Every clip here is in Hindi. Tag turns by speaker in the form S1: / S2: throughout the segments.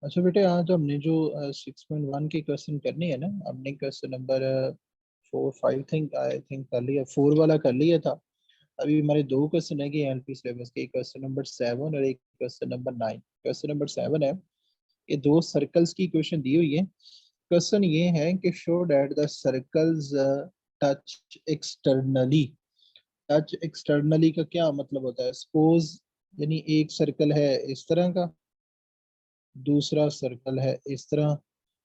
S1: अच्छा बेटे, आज हमने जो 6.1 की क्वेश्चन करनी है ना, हमने क्वेश्चन नंबर 4 5 आई थिंक कर लिया, 4 वाला कर लिया था। अभी हमारे दो क्वेश्चन है कि एलपी सिलेबस के, क्वेश्चन नंबर 7 और एक क्वेश्चन नंबर 9। क्वेश्चन नंबर 7 है, ये दो सर्कल्स की क्वेश्चन दी हुई है। क्वेश्चन ये है कि show that the circles touch externally. Touch externally का क्या मतलब होता है? सपोज यानी एक सर्कल है इस तरह का, दूसरा सर्कल है इस तरह,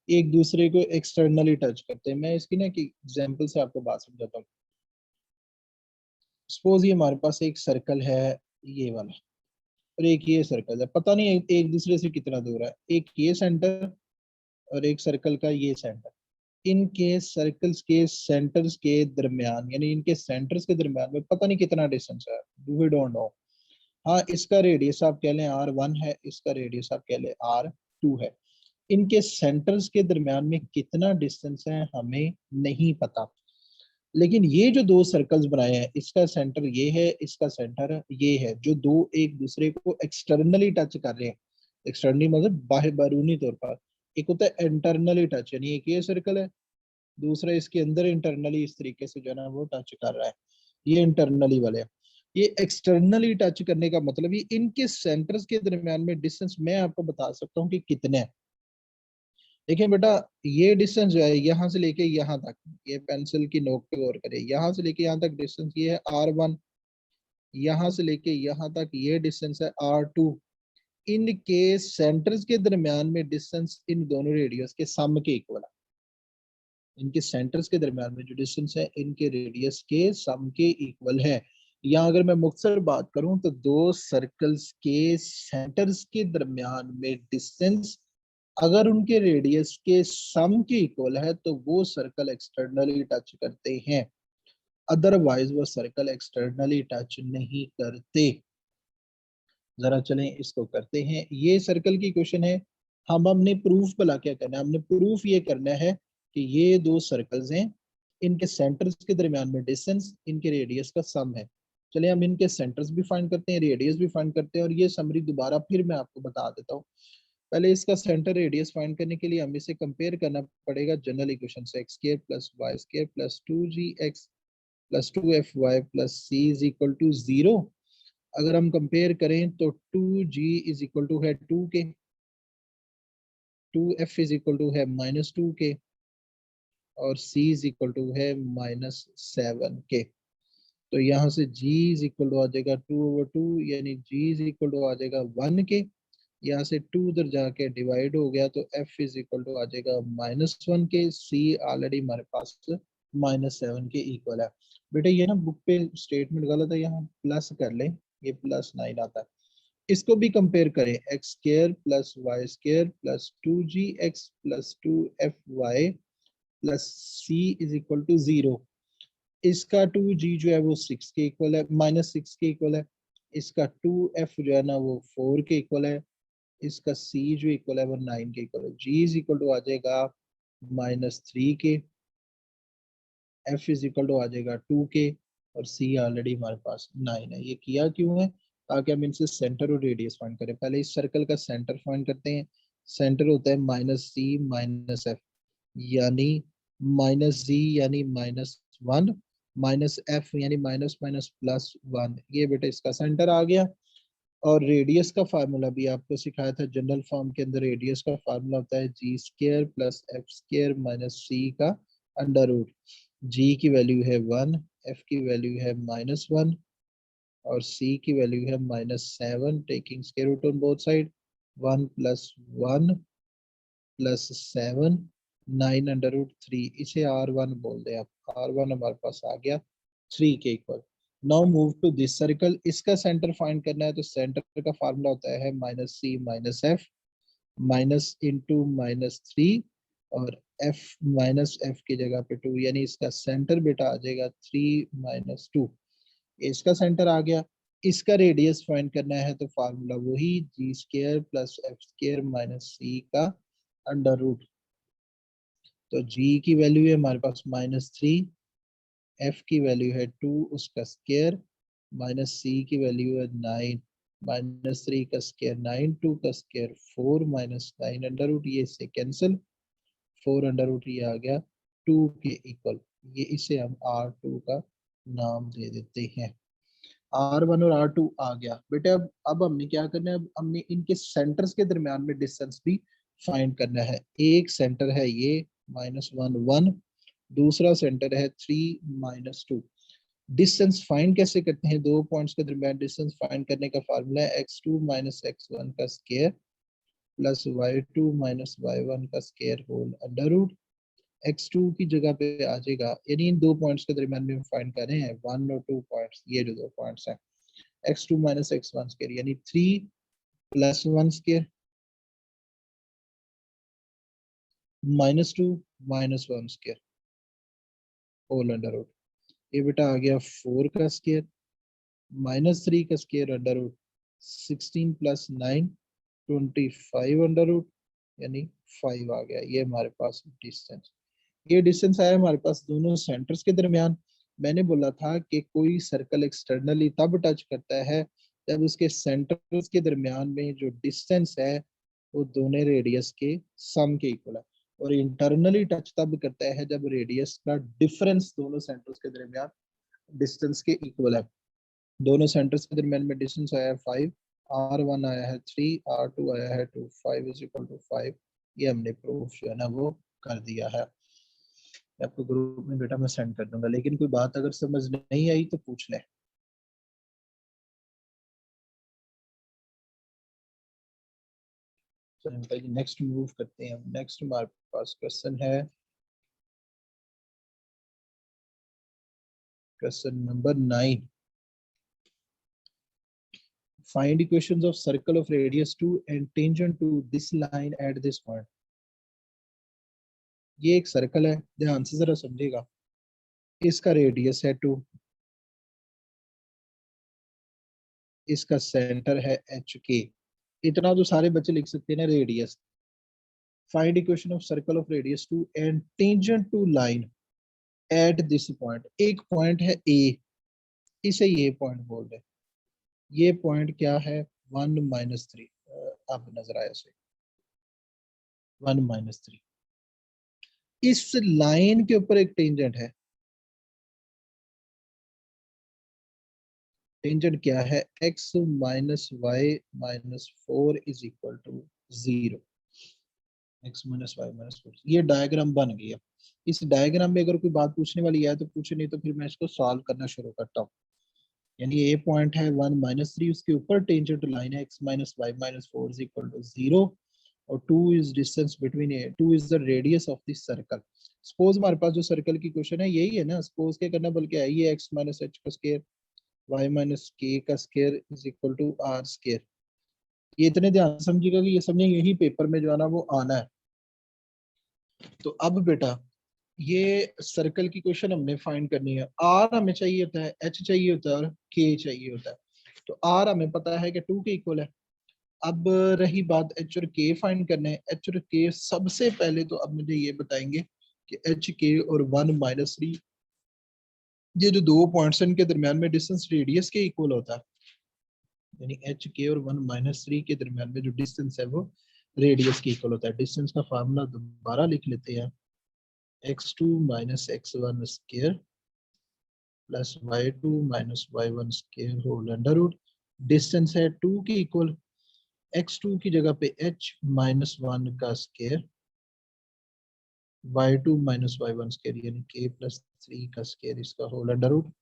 S1: एक दूसरे को एक्सटर्नली टच करते हैं। मैं इसकी ना कि एग्जांपल से आपको बात समझाता हूँ। सपोज ये हमारे पास एक सर्कल है, ये वाला, और एक ये सर्कल है, पता नहीं एक दूसरे से कितना दूर है। एक ये सेंटर और एक सर्कल का ये सेंटर। इनके सर्कल्स के सेंटर्स के दरमियान, यानी इनके सेंटर्स के दरमियान में पता नहीं कितना डिस्टेंस है, वी डोंट नो। हाँ, इसका रेडियस आप कह लें R1 है, इसका रेडियस आप कह लें R2 है। इनके सेंटर्स के दरमियान में कितना डिस्टेंस है हमें नहीं पता। लेकिन ये जो दो सर्कल्स बनाए हैं, इसका सेंटर ये है, इसका सेंटर ये है, जो दो एक दूसरे को एक्सटर्नली टच कर रहे हैं। एक्सटर्नली मतलब बाहर बैरूनी तौर पर। एक होता है इंटरनली टच, यानी एक ये सर्कल है, दूसरा इसके अंदर इंटरनली इस तरीके से जो है ना वो टच कर रहा है। ये इंटरनली वाले हैं। ये एक्सटर्नली टच करने का मतलब ही इनके सेंटर्स के दरमियान में डिस्टेंस मैं आपको बता सकता हूँ कि कितने हैं। देखिए बेटा, ये डिस्टेंस जो है यहाँ से लेके यहाँ तक, ये पेंसिल की नोक पे गौर करें, यहाँ से लेके यहाँ तक डिस्टेंस ये है R1। यहाँ से लेके यहाँ तक ये डिस्टेंस है R2। इनके सेंटर्स के दरमियान में डिस्टेंस इन दोनों रेडियस के सम के इक्वल है। इनके सेंटर्स के दरमियान में जो डिस्टेंस है इनके रेडियस के सम के इक्वल है। या अगर मैं मुख्तसर बात करूं तो दो सर्कल्स के सेंटर्स के दरमियान में डिस्टेंस अगर उनके रेडियस के सम के इक्वल है तो वो सर्कल एक्सटर्नली टच करते हैं, अदरवाइज वो सर्कल एक्सटर्नली टच नहीं करते। जरा चलें इसको करते हैं। ये सर्कल की क्वेश्चन है। हमने प्रूफ भला क्या करना है? हमने प्रूफ ये करना है कि ये दो सर्कल्स हैं, इनके सेंटर्स के दरमियान में डिस्टेंस इनके रेडियस का सम है। चलिए हम इनके सेंटर्स भी फाइंड करते हैं, रेडियस भी फाइंड करते हैं, और ये समरी दोबारा फिर मैं आपको बता देता हूँ। पहले इसका सेंटर रेडियस फाइंड करने के लिए हमें इसे कंपेयर करना पड़ेगा जनरल इक्वेशन से, x square plus Y square plus 2gx plus 2fy plus c is equal to 0। अगर हम कंपेयर करें तो 2g इज इक्वल टू है 2 के, 2f इज इक्वल टू है -2 के, और c इज इक्वल टू है -7 के। तो यहाँ से g इज इक्वल टू आ जाएगा 2/2, यानी g इज इक्वल टू आ जाएगा 1 के। यहाँ से 2 उधर जाके डिवाइड हो गया तो f इज इक्वल टू आ जाएगा -1 के। c ऑलरेडी हमारे पास -7 के इक्वल है। बेटे ये ना बुक पे स्टेटमेंट गलत है, यहाँ प्लस कर ले, ये +9 आता है। इसको भी कंपेयर करें, x square plus y square plus 2gx plus 2fy plus c is equal to 0। इसका 2g जो है वो 6 के इक्वल है, -6 के इक्वल है। इसका 2f जो है ना वो 4 के इक्वल है। इसका c जो इक्वल है वो 9 के इक्वल है। g इज इक्वल टू आ जाएगा -3 के, f इज इक्वल टू आ जाएगा 2 के, और c ऑलरेडी हमारे पास 9 है। ये किया क्यों है? ताकि हम इनसे सेंटर और रेडियस फाइंड करें। पहले इस सर्कल का सेंटर फाइंड करते हैं। सेंटर होता है -c-f, यानी -z यानी -1, -f यानी माइनस माइनस +1। ये बेटा इसका सेंटर आ गया। और रेडियस का फार्मूला भी आपको सिखाया था जनरल फॉर्म के अंदर। रेडियस का फार्मूला होता है G square plus F square minus C का अंडर रूट। जी की वैल्यू है 1, एफ की वैल्यू है -1, और सी की वैल्यू है -7, taking square root on both side. 1 + 1 + 7, 9 under root 3। इसे R1 बोल दे आप। R1 हमारे पास आ गया 3 के इक्वल। Now move to this circle. इसका सेंटर फाइंड करना है तो सेंटर का फार्मूला होता है -c-f, माइनस इंटू -3, और f -f की जगह पे 2, यानी इसका सेंटर बेटा आ जाएगा 3 - 2। इसका सेंटर आ गया। इसका रेडियस फाइंड करना है तो फार्मूला वही g² plus f² minus c का अंडर रूट। तो g की वैल्यू है हमारे पास -3, f की वैल्यू है 2 उसका स्क्वायर, माइनस c की वैल्यू है 9, -3 का स्क्वायर 9, 2 का स्क्वायर 4 -9 अंडर रूट, ये से कैंसिल, 4 अंडर रूट ये आ गया 2 के इक्वल। ये इसे हम R2 का नाम दे देते हैं। R1 और R2 आ गया बेटे। अब हमने क्या करना है, अब हमने इनके सेंटर्स के दरमियान में डिस्टेंस भी फाइंड करना है। एक सेंटर है ये -1 1, दूसरा सेंटर है 3 -2। डिस्टेंस फाइंड कैसे करते हैं, दो पॉइंट्स के दरमियान डिस्टेंस फाइंड करने का फार्मूला है x2 - x1 का स्क्वायर प्लस y2 - y1 का square whole under root. x2 की जगह पे आ जाएगा, यानी इन दो पॉइंट्स के दरमियान में हम फाइंड कर रहे हैं 1 और 2 पॉइंट्स, ये जो दो पॉइंट्स हैं x2 - x1 स्क्वायर यानी 3 + 1 square -2 - 1 square whole under root. ये बेटा आ गया 4 का स्क्वायर -3 का square under root 16 + 9 25 under root, यानी 5 आ गया। ये हमारे पास डिस्टेंस, ये डिस्टेंस आया हमारे पास दोनों सेंटर्स के दरमियान। मैंने बोला था कि कोई सर्कल एक्सटर्नली तब टच करता है जब उसके सेंटर्स के दरमियान में जो डिस्टेंस है वो दोनों रेडियस के सम के इक्वल है, और इंटरनली टच तब करता है जब रेडियस का डिफरेंस दोनों सेंटर्स के दरमियान डिस्टेंस के इक्वल है। दोनों सेंटर्स के दरमियान में डिस्टेंस आया है 5, R1 आया है 3, R2 आया है 2, 5 = 5। ये हमने प्रूफ जो है ना वो कर दिया है। आपको ग्रुप में बेटा मैं सेंड कर दूंगा, लेकिन कोई बात अगर समझ नहीं आई तो पूछ ले। नेक्स्ट मूव करते हैं। नेक्स्ट हमारे पास क्वेश्चन है question number 9। Find equations of circle of radius 2 and tangent to this line at this point. ये एक सर्कल है, ध्यान से जरा समझिएगा। इसका रेडियस है 2, इसका सेंटर है एच के। इतना तो सारे बच्चे लिख सकते हैं ना radius. Find equation of circle of radius 2 and tangent to line at this point. एक पॉइंट है ए, इसे ये पॉइंट बोल रहे हैं। ये पॉइंट क्या है 1 -3। अब नजर आया इसे 1 -3। इस लाइन के ऊपर एक टेंजेंट है। टेंजेंट क्या है, x - y - 4 = 0। x - y - 4, ये डायग्राम बन गया। इस डायग्राम में अगर कोई बात पूछने वाली है तो पूछे, नहीं तो फिर मैं इसको सॉल्व करना शुरू करता हूँ। यानी ए पॉइंट है 1 -3, उसके ऊपर टेंजेंट लाइन है x - y - 4 = 0, और 2 is distance between A, 2 is the radius of this circle. Suppose हमारे पास जो सर्कल की क्वेश्चन है यही है ना, सपोज क्या करना, बल्कि है ये x - h का स्क्वायर y - k का स्क्वायर = r स्क्वायर। ये इतने ध्यान से समझिएगा कि ये समझे यही पेपर में जो है ना वो आना है। तो अब बेटा ये सर्कल की क्वेश्चन हमने फाइंड करनी है। आर हमें चाहिए होता है, एच चाहिए होता है, और के चाहिए होता है। तो आर हमें पता है कि 2 के इक्वल है। अब रही बात एच और के फाइंड करने हैं। एच और के सबसे पहले तो अब मुझे ये बताएंगे कि एच के और 1 -3, ये जो दो पॉइंट्स हैं इनके दरमियान में डिस्टेंस रेडियस के इक्वल होता है। यानी एच के और 1 -3 के दरमियान में जो डिस्टेंस है वो रेडियस के इक्वल होता है। डिस्टेंस का फार्मूला दोबारा लिख लेते हैं, x2 - x1 square plus y2 - y1 square whole under root. Distance है 2 के इक्वल, x2 की जगह पे h - 1 का स्क्वायर, y2 - y1 स्क्वायर यानी k + 3 का स्क्वायर, इसका whole under root.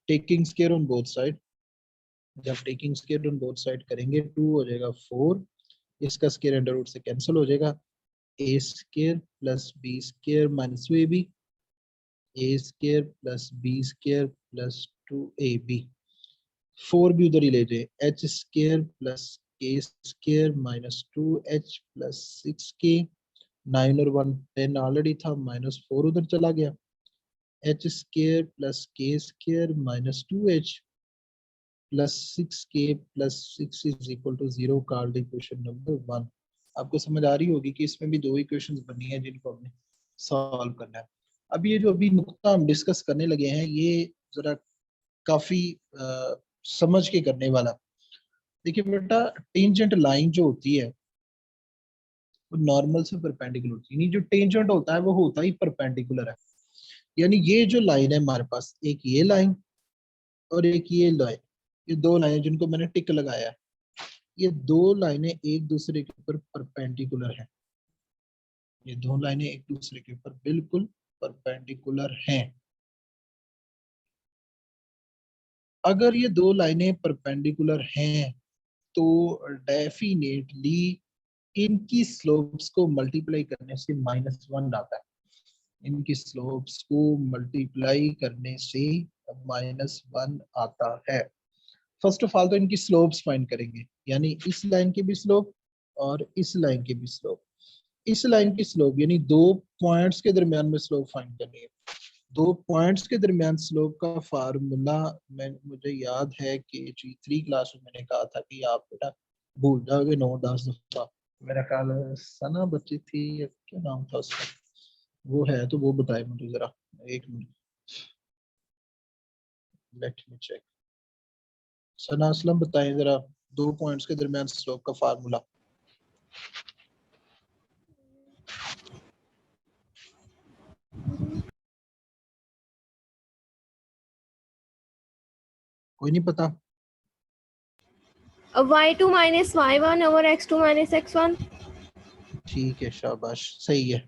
S1: Taking square on both side, जब taking square on both side करेंगे 2 हो जाएगा 4, इसका स्क्वायर अंडर रूट से कैंसिल हो जाएगा। a square plus b square minus 2ab, a square plus b square plus 2ab। 4 भी उधर ही ले जाए, H square plus K square minus 2h plus 6k। 9 और 1 10 ऑलरेडी था, -4 उधर चला गया। H square plus K square minus 2h plus 6k plus 6 = 0। Called equation number 1। आपको समझ आ रही होगी कि इसमें भी दो इक्वेशंस बनी है जिनको हमने सॉल्व करना है। अब ये जो अभी नुक्ता हम डिस्कस करने लगे हैं ये जरा काफी समझ के करने वाला। देखिए बेटा, टेंजेंट लाइन जो होती है वो नॉर्मल से परपेंडिकुलर होती है, यानी जो टेंजेंट होता है वो होता ही परपेंडिकुलर है। यानी ये जो लाइन है हमारे पास, एक ये लाइन और एक ये लाइन, ये दो लाइन जिनको मैंने टिक लगाया है, ये दो लाइनें एक दूसरे के ऊपर परपेंडिकुलर हैं। ये दो लाइनें एक दूसरे के ऊपर बिल्कुल परपेंडिकुलर हैं। अगर ये दो लाइनें परपेंडिकुलर हैं तो डेफिनेटली इनकी स्लोप्स को मल्टीप्लाई करने से -1 आता है। इनकी स्लोप्स को मल्टीप्लाई करने से -1 आता है। फर्स्ट ऑफ ऑल तो इनकी स्लोप्स फाइंड करेंगे, यानी इस लाइन की भी स्लोप और इस लाइन की भी स्लोप। इस लाइन की स्लोप यानी दो पॉइंट्स के दरमियान में स्लोप फाइंड करनी है। दो पॉइंट्स के दरमियान स्लोप का फार्मूला मुझे याद है कि G3 क्लास में मैंने कहा था कि आप बेटा भूल जाओगे 9-10 दफा। मेरा ख्याल सना बच्ची थी या क्या नाम था उसका, वो है तो वो बताए मुझे जरा, एक मिनट, लेट मी चेक। सना असलम बताएं जरा, दो पॉइंट्स के दरमियान स्लोप का फार्मूला। कोई नहीं पता?
S2: y2 minus y1 over x2 minus x1।
S1: ठीक है, शाबाश, सही है।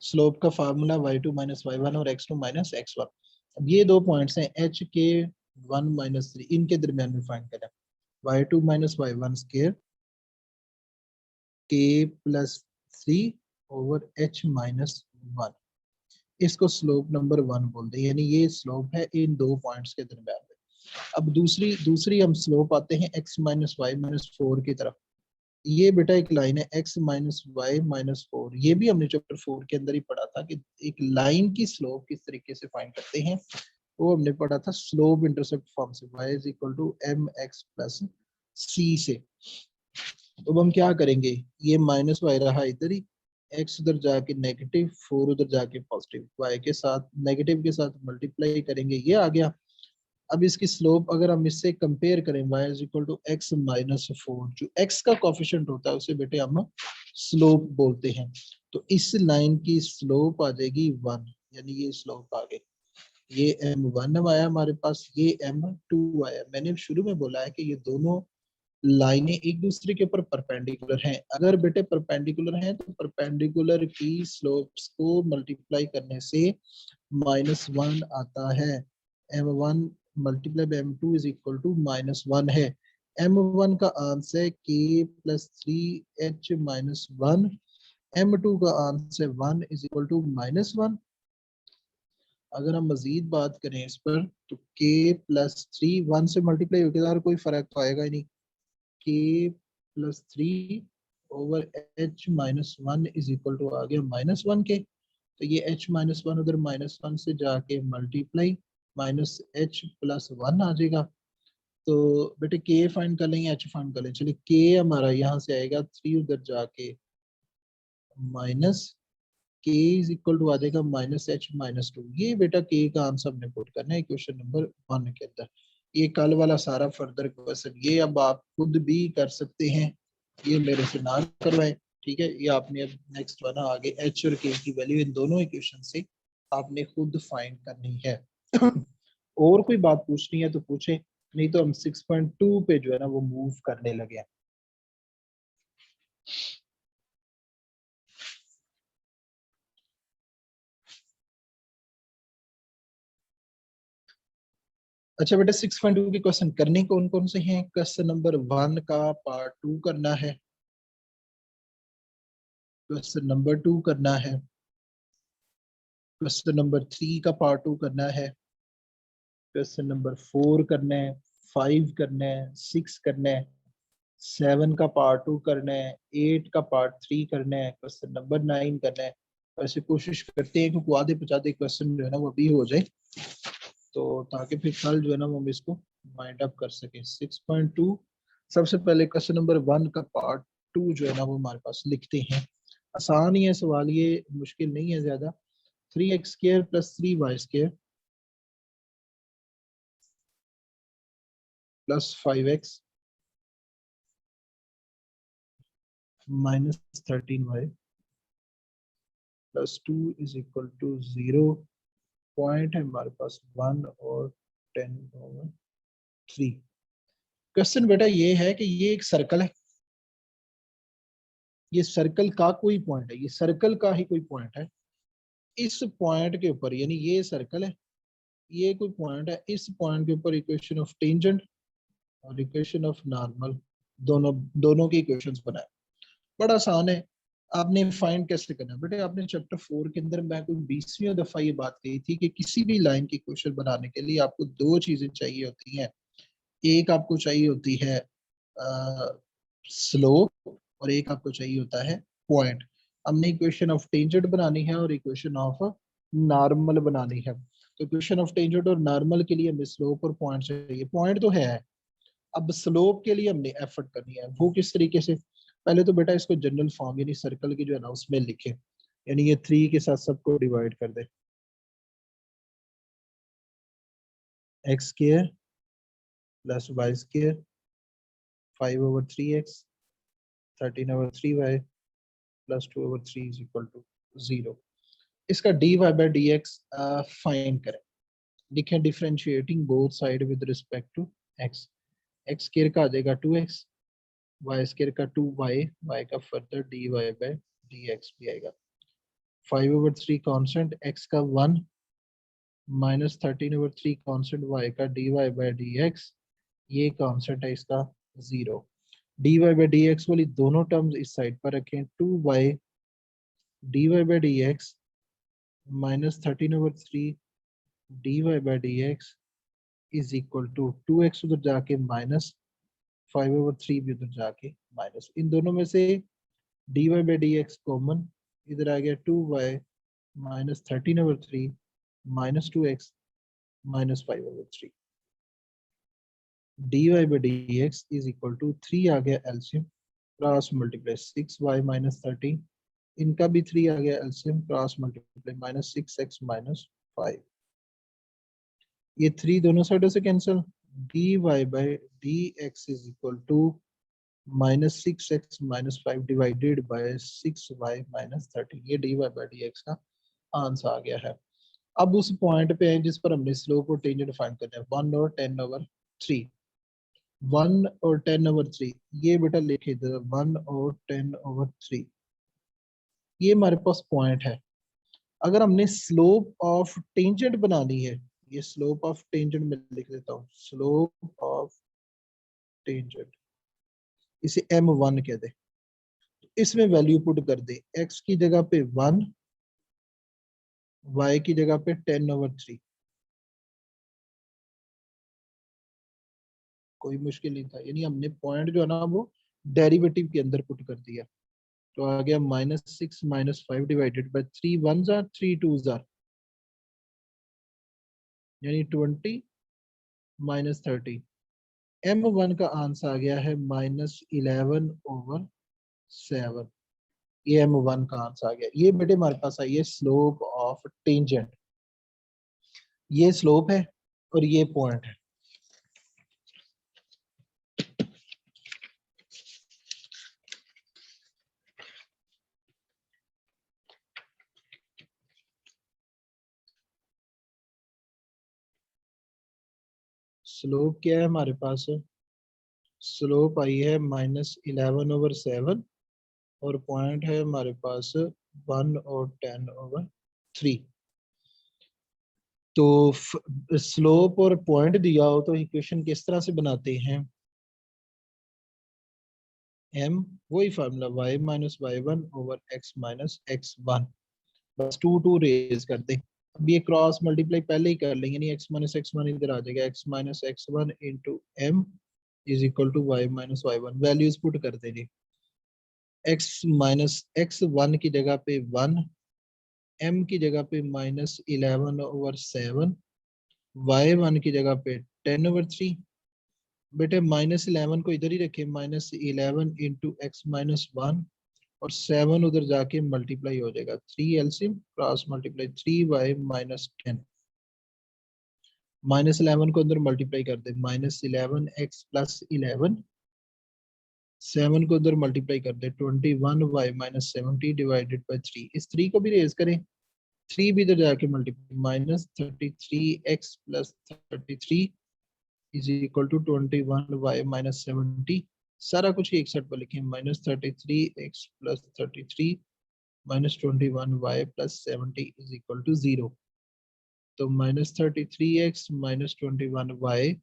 S1: स्लोप का फार्मूला y2 माइनस y1 और x2 माइनस x1। अब ये दो पॉइंट्स हैं h के 1 माइनस 3, इनके दरमियान में फाइंड करें। y2 minus y1 square k plus 3 over h minus 1, इसको स्लोप नंबर 1 बोलते हैं, यानी ये स्लोप है इन दो पॉइंट्स के दरमियान में। अब दूसरी दूसरी हम स्लोप आते हैं x माइनस वाई माइनस 4 की तरफ। ये बेटा एक लाइन है x माइनस वाई माइनस 4, ये भी हमने चैप्टर 4 के अंदर ही पढ़ा था कि एक लाइन की स्लोप किस तरीके से फाइंड करते हैं। वो हमने पढ़ा था स्लोप इंटरसेप्ट फॉर्म से, y is equal to M X plus C से। तो हम क्या करेंगे, ये माइनस वाई रहा इधर ही, x उधर जाके नेगेटिव, 4 उधर जाके पॉजिटिव, y के साथ नेगेटिव के साथ मल्टीप्लाई करेंगे, ये आ गया। अब इसकी स्लोप अगर हम इससे कंपेयर करें, y is equal to x minus 4, जो x का कोफिशिएंट होता है उसे बेटे हम स्लोप बोलते हैं। तो इस लाइन की स्लोप आ जाएगी 1, यानी ये स्लोप आ गई। ये m1 आया हमारे पास, ये m2 आया। मैंने शुरू में बोला है कि ये दोनों लाइनें एक दूसरे के ऊपर परपेंडिकुलर हैं। अगर बेटे परपेंडिकुलर हैं तो परपेंडिकुलर की स्लोप्स को मल्टीप्लाई करने से -1 आता है। m1 multiply by m2 is equal to -1 है। m1 का आंसर है k plus 3h minus 1, m2 का आंसर 1 इज इक्वल टू -1। अगर हम मजीद बात करें इस पर तो k प्लस 3 1 से मल्टीप्लाई होकर कोई फर्क तो आएगा ही नहीं। k plus 3 over h minus 1 is equal to आ गया -1 के। तो ये h माइनस 1 उधर -1 से जाके मल्टीप्लाई माइनस h प्लस 1 आ जाएगा। तो बेटे k फाइंड कर लेंगे, h फाइंड कर लेंगे। चलिए k हमारा यहाँ से आएगा 3 उधर जाके minus k is equal to आ जाएगा -h माइनस 2। ये बेटा k का आंसर हमने पुट करना है क्वेश्चन नंबर 1 के अंदर। ये कल वाला सारा फर्दर क्वेश्चन ये अब आप खुद भी कर सकते हैं, ये मेरे से ना करवाएं, ठीक है। ये आपने अब नेक्स्ट वाला आगे h और k की वैल्यू इन दोनों इक्वेशन से आपने खुद फाइंड करनी है। और कोई बात पूछनी है तो पूछें, नहीं तो हम 6.2 पे जो है ना वो मूव करने लगे हैं। अच्छा बेटा 6.2 के क्वेश्चन करने कौन कौन से हैं? क्वेश्चन नंबर 1 का पार्ट 2 करना है, क्वेश्चन नंबर 2 करना है, क्वेश्चन नंबर 3 का पार्ट 2 करना है, क्वेश्चन नंबर 4 करना है, 5 करना है, 6 करना है, 7 का पार्ट 2 करना है, 8 का पार्ट 3 करना है, क्वेश्चन नंबर 9 करना है। वैसे कोशिश करते हैं कि आधे पचाधे क्वेश्चन जो है ना वो भी हो जाए, तो ताकि फिर कल जो है ना वो हम इसको वाइंड अप कर सके। 6.2 सबसे पहले क्वेश्चन नंबर 1 का पार्ट 2 जो है ना वो हमारे पास लिखते हैं। आसान ही है सवाल, ये मुश्किल नहीं है ज्यादा। 3x square plus 3y square plus 5x minus 13y plus 2 is equal to 0। Point है हमारे पास 1 और 10/3। क्वेश्चन बेटा ये है कि ये एक सर्कल है, ये सर्कल का कोई पॉइंट है, ये सर्कल का ही कोई पॉइंट है। इस पॉइंट के ऊपर, यानी ये सर्कल है, ये कोई पॉइंट है, इस पॉइंट के ऊपर इक्वेशन ऑफ टेंजेंट और इक्वेशन ऑफ नॉर्मल दोनों दोनों की इक्वेशंस बनाए। बड़ा आसान है। आपने फाइंड कैसे करना है बेटे, आपने चैप्टर 4 के अंदर मैं कोई 20वीं दफा ये बात कही थी कि किसी भी लाइन की इक्वेशन बनाने के लिए आपको दो चीजें चाहिए होती हैं। एक आपको चाहिए होती है स्लोप और एक आपको चाहिए होता है पॉइंट। हमने इक्वेशन ऑफ टेंजेंट बनानी है और इक्वेशन ऑफ नॉर्मल बनानी है। तो इक्वेशन ऑफ टेंजेंट और नॉर्मल के लिए हमें स्लोप और पॉइंट चाहिए। पॉइंट तो है, अब स्लोप के लिए हमने एफर्ट करनी है। वो किस तरीके से, पहले तो बेटा इसको जनरल फॉर्म यानी सर्कल की जो है ना उसमें लिखे, यानी ये 3 के साथ सबको डिवाइड कर दे। X square plus Y square 5/3x 13/3y plus 2/3 is equal to 0। इसका dy बाय dx फाइंड करें। लिखें differentiating both side with respect to x। X square का आ जाएगा 2x, वाई स्क्वायर का 2y, y का फर्दर dy बाय dx भी आएगा। 5/3 कांस्टेंट, x का 1 माइनस 13/3 कांस्टेंट y का dy बाय dx, ये कांस्टेंट है इसका 0। dy बाय dx वाली दोनों टर्म्स इस साइड पर रखें। 2y dy by dx minus 13/3 dy by dx is equal to 2x उधर जाके माइनस 5/3 भी उधर जाके माइनस। इन दोनों में से dy बाय dx कॉमन, इधर आ गया 2y minus 13/3 minus 2x minus 5/3। dy by dx is equal to 3 आ गया LCM, cross multiply 6y minus 13, इनका भी 3 आ गया LCM, cross multiply minus 6x minus 5। ये 3 दोनों साइडों से cancel. dy by dx is equal to minus 6x minus 5 divided by 6y minus 13। ये dy बाय dx का आंसर आ गया है। अब उस पॉइंट पे है जिस पर हमने स्लोप और टेंजेंट फाइंड करना है, 1 और 10/3। 1 और 10/3 ये बेटा लिखे इधर, 1 और 10/3 ये हमारे पास पॉइंट है। अगर हमने स्लोप ऑफ टेंजेंट बनानी है, ये स्लोप ऑफ टेंजेंट में लिख देता हूँ, स्लोप ऑफ टेंजेंट, इसे m1 कह दे। इसमें वैल्यू पुट कर दे, x की जगह पे 1, y की जगह पे 10/3। कोई मुश्किल नहीं था, यानी हमने पॉइंट जो है ना वो डेरिवेटिव के अंदर पुट कर दिया। तो आ गया -6 -5 divided bye 3 1s are 3 2s are, यानी 20 माइनस 30। m1 का आंसर आ गया है -11/7। ये m1 का आंसर आ गया। ये बेटे हमारे पास आई है स्लोप ऑफ टेंजेंट। ये स्लोप है और ये पॉइंट है। स्लोप क्या है हमारे पास, स्लोप आई है -11/7 और पॉइंट है हमारे पास 1 और 10/3। तो स्लोप और पॉइंट दिया हो तो इक्वेशन किस तरह से बनाते हैं, m वही फार्मूला y माइनस y1/x-x1, बस 2 रेज कर दे। अब ये क्रॉस मल्टीप्लाई पहले ही कर लेंगे, नहीं x माइनस x1 इधर आ जाएगा, x minus x1 into m is equal to y minus y1। Values put कर देंगे, x माइनस x1 की जगह पे 1, m की जगह पे -11/7, y1 की जगह पे 10/3। बेटे -11 को इधर ही रखे, -11 इंटू एक्स माइनस 1 और 7 उधर जाके मल्टीप्लाई हो जाएगा, 3 LCM cross multiply 3y minus 10। -11 को अंदर मल्टीप्लाई कर दे, -11x प्लस 11 7 को उधर मल्टीप्लाई कर दे, 21y माइनस 70 डिवाइडेड बाई 3। इस 3 को भी रेज करें, 3 भी इधर जाके multiply, minus 33x plus 33 is equal to 21y minus 70। सारा कुछ एक साइड पर लिखें, minus 33x plus 33 minus 21y plus 70 is equal to 0। तो माइनस 33x माइनस 21y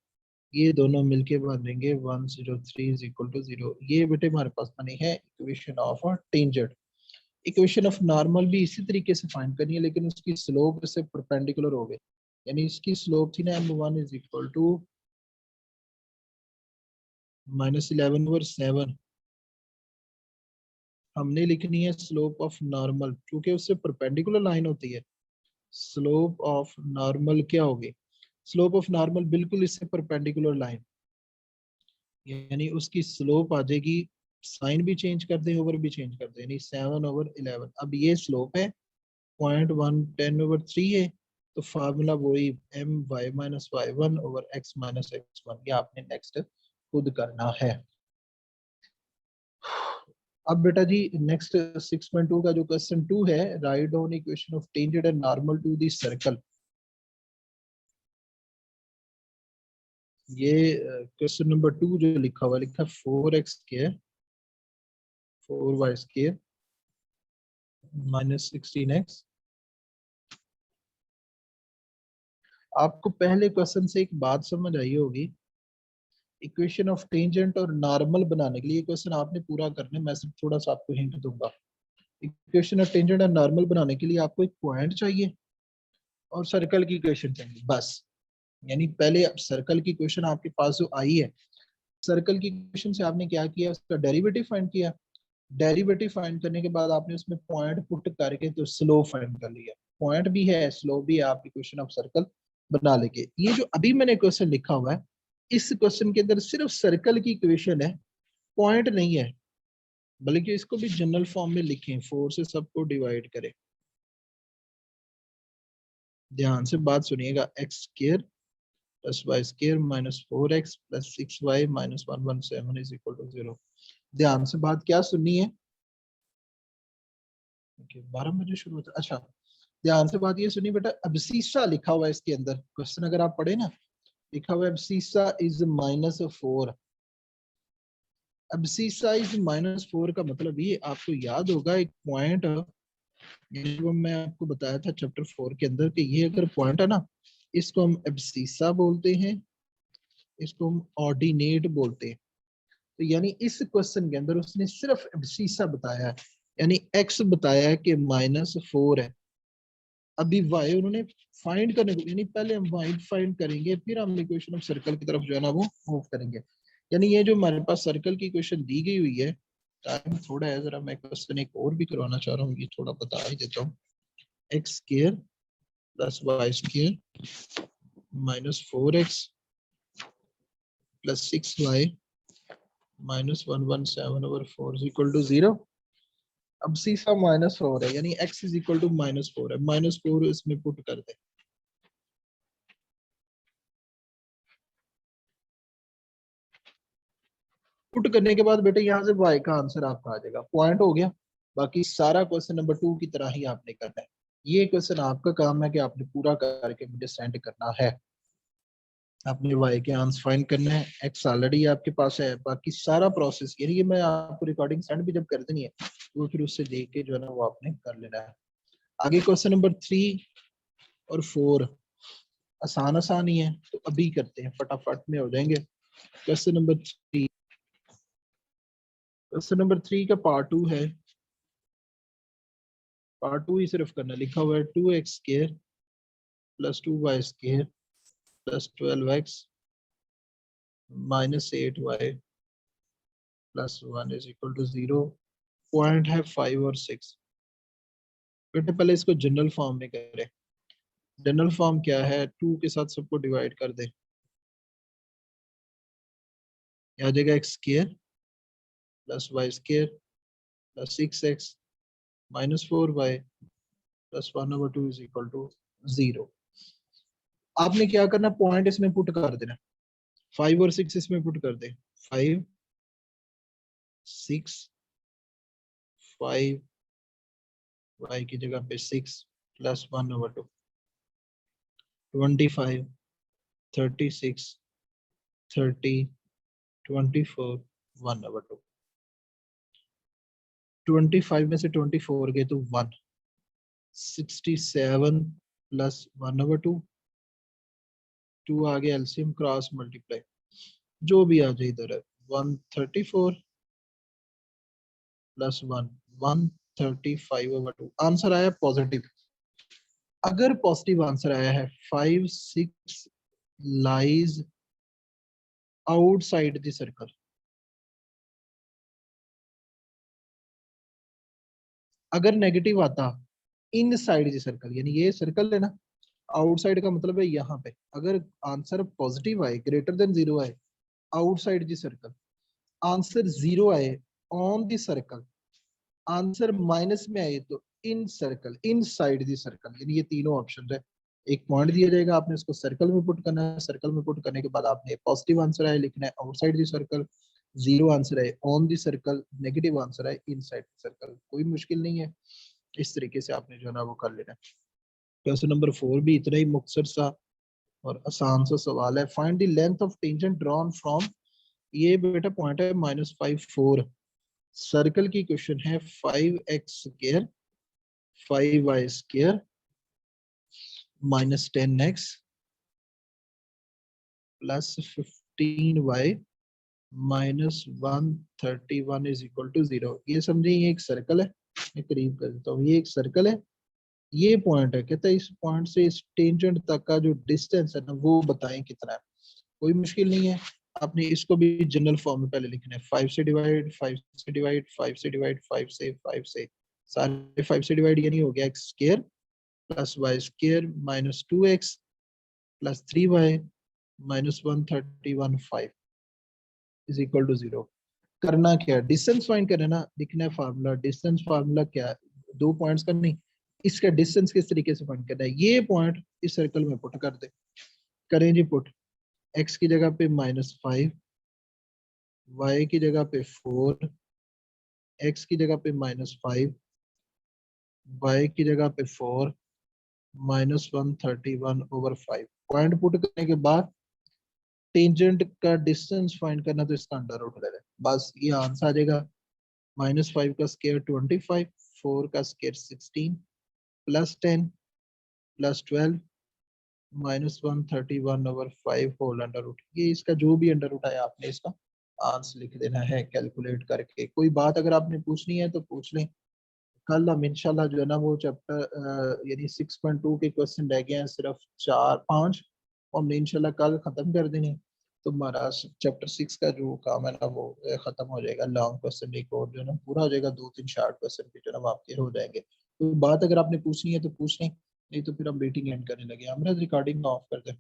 S1: ये दोनों मिलके बनेंगे 103 इज इक्वल टू 0। ये बेटे हमारे पास बनी है equation of tangent. Equation of normal भी इसी तरीके से फाइंड करनी है, लेकिन उसकी स्लोप इससे परपेंडिकुलर हो गई। यानी इसकी स्लोप थी ना m1 is equal to minus 11/7। हमने लिखनी है स्लोप ऑफ नॉर्मल, क्योंकि उससे परपेंडिकुलर लाइन होती है। स्लोप ऑफ नॉर्मल क्या होगी? स्लोप ऑफ नॉर्मल बिल्कुल इससे परपेंडिकुलर लाइन, यानी उसकी स्लोप आ जाएगी, साइन भी चेंज कर दें, ओवर भी चेंज कर दें, यानी 7/11। अब ये स्लोप है 0.110/3 है, तो फार्मूला वही my minus y1 over x minus x1। ये आपने नेक्स्ट खुद करना है। अब बेटा जी नेक्स्ट 6.2 का जो क्वेश्चन 2 है, write down equation of tangent and normal to the circle. ये क्वेश्चन नंबर 2 जो लिखा हुआ, लिखा 4x square 4y square minus 16x। आपको पहले क्वेश्चन से एक बात समझ आई होगी, इक्वेशन ऑफ टेंजेंट और नॉर्मल बनाने के लिए क्वेश्चन आपने पूरा करना है। मैं सिर्फ थोड़ा सा आपको हिंट दूंगा। इक्वेशन ऑफ टेंजेंट और नॉर्मल बनाने के लिए आपको एक पॉइंट चाहिए और सर्कल की इक्वेशन चाहिए, बस। यानी पहले सर्कल की इक्वेशन आपके पास जो आई है, सर्कल की इक्वेशन से आपने क्या किया, उसका डेरिवेटिव फाइंड किया। डेरिवेटिव फाइंड करने के बाद आपने उसमें पॉइंट पुट करके तो स्लोप फाइंड कर लिया। पॉइंट भी है, स्लोप भी है, आप इक्वेशन ऑफ सर्कल बना लेंगे। ये जो अभी मैंने क्वेश्चन लिखा हुआ है, इस क्वेश्चन के अंदर सिर्फ सर्कल की इक्वेशन है, पॉइंट नहीं है। बल्कि इसको भी जनरल फॉर्म में लिखें, 4 से सबको डिवाइड करें। ध्यान से बात सुनिएगा, x square plus Y square minus 4x plus 6y minus 117 is equal to 0। ध्यान से बात क्या सुननी है, 12 बजे शुरू होता है। अच्छा, ध्यान से बात ये सुनिए बेटा, अब्सीसा लिखा हुआ है इसके अंदर। क्वेश्चन अगर आप पढ़े ना, लिखा हुआ है अब्सीसा इज -4। अब्सीसा इज -4 का मतलब ये आपको याद होगा, एक पॉइंट जो मैं आपको बताया था चैप्टर 4 के अंदर कि ये अगर पॉइंट है ना, इसको हम एब्सिसा बोलते हैं, इसको हम ऑर्डिनेट बोलते हैं। तो यानी इस क्वेश्चन के अंदर उसने सिर्फ एब्सिसा बताया है, यानी एक्स बताया है कि -4 है। अभी वाई उन्होंने फाइंड करने को, यानी पहले हम वाई फाइंड करेंगे, फिर हम इक्वेशन ऑफ सर्कल की तरफ जो है ना वो मूव करेंगे। यानी ये जो हमारे पास सर्कल की इक्वेशन दी गई हुई है, टाइम थोड़ा है, जरा मैं क्वेश्चन एक और भी करवाना चाह रहा हूँ, ये थोड़ा बता ही देता हूँ। X square plus Y square minus 4x plus 6y minus 117/4 is equal to 0। अब सीसा -4 है, यानी x इज इक्वल टू -4 है। -4 इसमें पुट कर दे, पुट करने के बाद बेटे यहाँ से y का आंसर आपका आ जाएगा। पॉइंट हो गया। बाकी सारा क्वेश्चन नंबर 2 की तरह ही आपने करना है। ये क्वेश्चन आपका काम है कि आपने पूरा करके मुझे सेंड करना है। आपने y के आंसर फाइंड करना है, x ऑलरेडी आपके पास है। बाकी सारा प्रोसेस, यानी कि मैं आपको रिकॉर्डिंग सेंड भी जब कर देनी है, तो फिर उससे देख के जो है ना वो आपने कर लेना है। आगे क्वेश्चन नंबर 3 और 4 आसान आसान ही है, तो अभी करते हैं, फटाफट में हो जाएंगे। क्वेश्चन नंबर 3, क्वेश्चन नंबर 3 का पार्ट 2 है। पार्ट 2 ही सिर्फ करना, लिखा हुआ है 2x square plus 2y square plus 12x minus 8y plus 1 is equal to 0। Point है 5 और 6। बेटे पहले इसको जनरल फॉर्म में करें। जनरल फॉर्म क्या है, 2 के साथ सबको डिवाइड कर दे, आ जाएगा x square plus Y square plus 6x minus 4y plus 1/2 is equal to 0। आपने क्या करना, पॉइंट इसमें पुट कर देना, 5 और 6 इसमें पुट कर दे। 5 6 5 y की जगह पे 6 प्लस 1/2 25 36 30 24 1/2 25 में से 24 गए तो 1 67 प्लस 1/2 2 आ गया एलसीएम क्रॉस मल्टीप्लाई जो भी आ जाए इधर है 134 प्लस 1 135/2 आंसर आया पॉजिटिव। अगर पॉजिटिव आंसर आया है 5 6 लाइज आउटसाइड द सर्कल, अगर नेगेटिव आता इनसाइड द सर्कल, यानी ये सर्कल है ना, आउटसाइड का मतलब है यहाँ पे, अगर आंसर पॉजिटिव आए ग्रेटर देन 0 आए आउटसाइड द सर्कल, आंसर 0 आए on the circle, answer minus में आए तो इन सर्कल इनसाइड द सर्कल, यानी ये तीनों ऑप्शन है। एक पॉइंट दिया जाएगा, आपने इसको सर्कल में पुट करना है, सर्कल में पुट करने के बाद आपने पॉजिटिव आंसर आए लिखना है आउटसाइड द सर्कल, 0 आंसर है on the circle, negative answer है इनसाइड द सर्कल। कोई मुश्किल नहीं है, इस तरीके से आपने जो है ना वो कर लेना है। क्वेश्चन नंबर 4 भी इतना ही मुख्तसर सा और आसान सा सवाल है। Find the length of tangent drawn from, ये बेटा पॉइंट है -5 4, सर्कल की क्वेश्चन है 5x² 5y² -10x plus 15y -131 is equal to 0। ये समझे ये एक सर्कल है, मैं करीब कर देता हूँ, ये एक सर्कल है, ये पॉइंट है, कहता है इस पॉइंट से इस टेंजेंट तक का जो डिस्टेंस है ना वो बताएं कितना है। कोई मुश्किल नहीं है, आपने इसको भी जनरल फॉर्म में पहले लिखना है, 5 से डिवाइड 5 से डिवाइड 5 से डिवाइड 5 से 5 से सारे 5 से डिवाइड, यानी हो गया x² plus y² -2x plus 3y -131 5 is equal to 0। करना क्या है, डिस्टेंस फाइंड करना है ना, लिखना है फार्मूला, डिस्टेंस फार्मूला क्या है, 2 पॉइंट्स का नहीं, इसका डिस्टेंस किस तरीके से फाइंड करना है, ये पॉइंट इस सर्कल में पुट कर दे, करें जी पुट, x की जगह पे -5, y की जगह पे 4, x की जगह पे -5, y की जगह पे 4 -131/5। पॉइंट पुट करने के बाद टेंजेंट का डिस्टेंस फाइंड करना, तो इसका अंडर रूट ले लें, बस ये आंसर आ जाएगा। -5 का स्क्वायर 25, 4 का square 16 plus 10 plus 12 -131/5 whole under root. ये इसका जो भी अंडर रूट आया आपने इसका आंसर लिख देना है कैलकुलेट करके। कोई बात अगर आपने पूछनी है तो पूछ लें, कल हम इंशाल्लाह जो है ना वो चैप्टर यानी 6.2 के क्वेश्चन रह गए हैं सिर्फ 4-5, हमने इंशाल्लाह कल खत्म कर देंगे, तो हमारा चैप्टर 6 का जो काम है ना वो खत्म हो जाएगा। लॉन्ग क्वेश्चन एक और जो है ना पूरा हो जाएगा, 2-3 शार्ट क्वेश्चन भी जो है ना आपके हो जाएंगे। तो बात अगर आपने पूछनी है तो पूछ लें, नहीं तो फिर हम मीटिंग एंड करने लगे। हमरा रिकॉर्डिंग ऑफ कर दें।